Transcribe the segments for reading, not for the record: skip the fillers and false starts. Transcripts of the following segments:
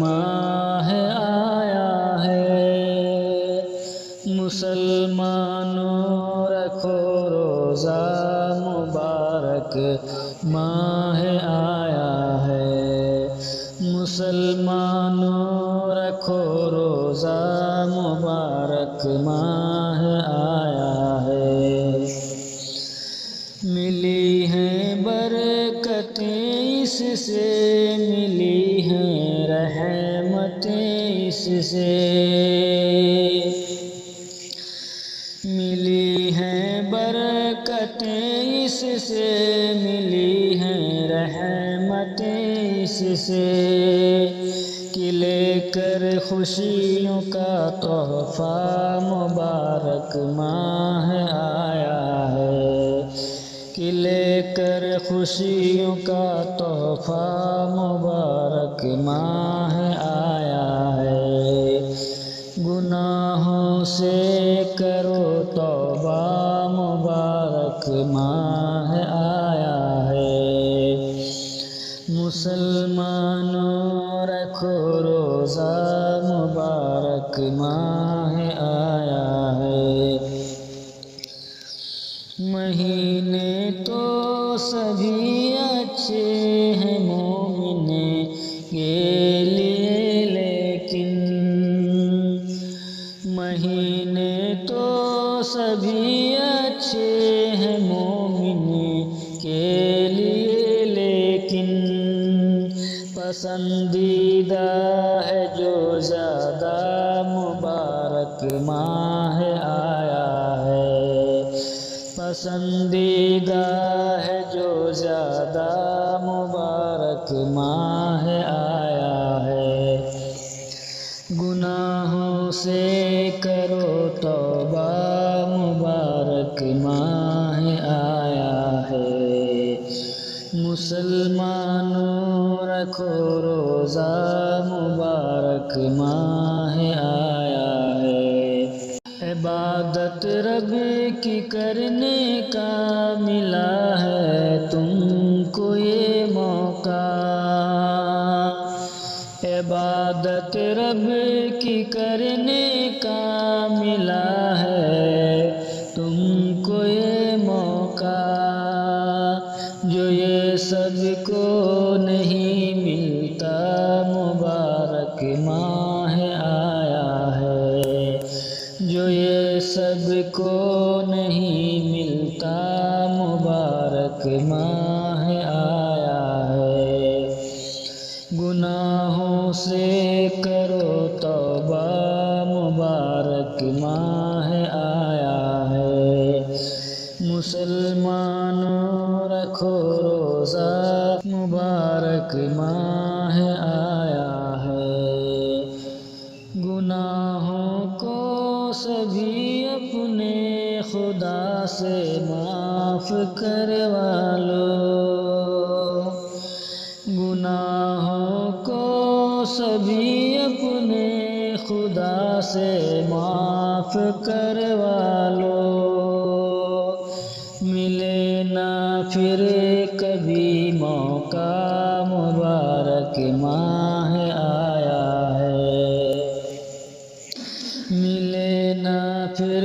ماہ آیا ہے۔ مسلمانوں رکھو روزہ مبارک ماہ آیا ہے۔ مسلمانوں رکھو روزہ مبارک ماہ آیا ہے۔ ملی ہیں برکتیں اس سے، ملی ہیں رحمتیں اس سے، ملی ہیں برکتیں اس سے، ملی ہیں رحمتیں اس سے، کہ لے کر خوشیوں کا تحفہ مبارک ماہ آیا ہے، کہ لے کر خوشیوں کا تحفہ مبارک ماہ آیا ہے۔ گناہوں سے کرو توبہ مبارک ماہ آیا ہے۔ مسلمانوں رکھو روزہ مبارک ماہ آیا ہے۔ مہینے تو سبھی اچھے ہیں مومن کے لیے، لیکن مہینے تو سبھی اچھے ہیں مومن کے لیے، لیکن پسندیدہ ہے جو زیادہ مبارک ماہ آیا ہے۔ پسندیدہ ہے جو زیادہ مبارک ماہ آیا ہے۔ گناہوں سے کرو توبہ مبارک ماہ آیا ہے۔ مسلمانوں رکھو روزہ مبارک ماہ آیا ہے۔ عبادت رب کی کرنے کا ملا ہے تم کو یہ موقع، عبادت رب کی کرنے کا ملا ہے تم کو یہ موقع، جو یہ سب کو نہیں ملتا مبارک ماہ آیا ہے، جو یہ سب کو نہیں ملتا مبارک ماہ آیا ہے۔ گناہوں سے کرو توبہ مبارک ماہ آیا ہے۔ مسلمانوں رکھو روزہ مبارک ماہ آیا ہے۔ گناہوں کو سبھی اپنے خدا سے معاف کروا لو، گناہوں کو سبھی اپنے خدا سے معاف کروا لو، ملے نہ پھر کبھی موقع مبارک ماہ آیا ہے، ملے نہ پھر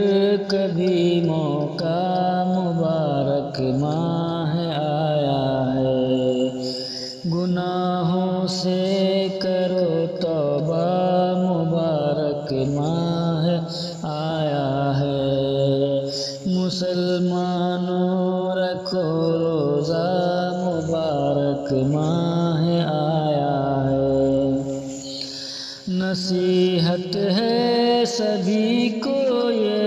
کبھی موقع مبارک ماہ آیا ہے۔ گناہوں سے کرو توبہ مبارک ماہ آیا ہے۔ مسلمانوں رکھو روزہ مبارک ماہ آیا ہے۔ نصیحت ہے سبھی کو یہ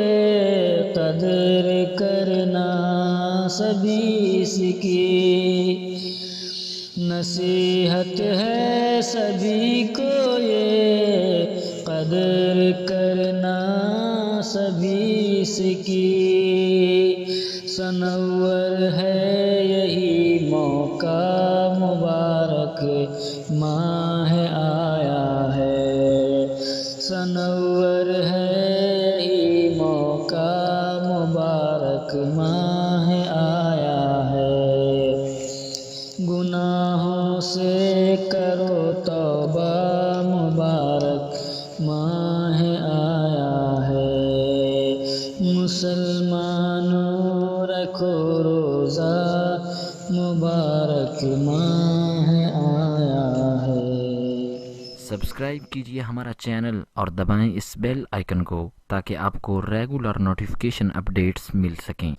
قدر کرنا سبھی اس کی، نصیحت ہے سبھی کو یہ قدر کرنا سبھی اس کی، سنور ہے یہی موقع مبارک ماہ آیا ہے، سنور ہے یہی موقع مبارک ماہ آیا ہے۔ گناہوں سے کرو توبہ مبارک ماہ آیا ہے، مسلمانوں رکھو روزہ مبارک ماہ آیا ہے۔ سبسکرائب کیجیے ہمارا چینل اور دبائیں اس بیل آئیکن کو تاکہ آپ کو ریگولر نوٹیفیکیشن اپڈیٹس مل سکیں۔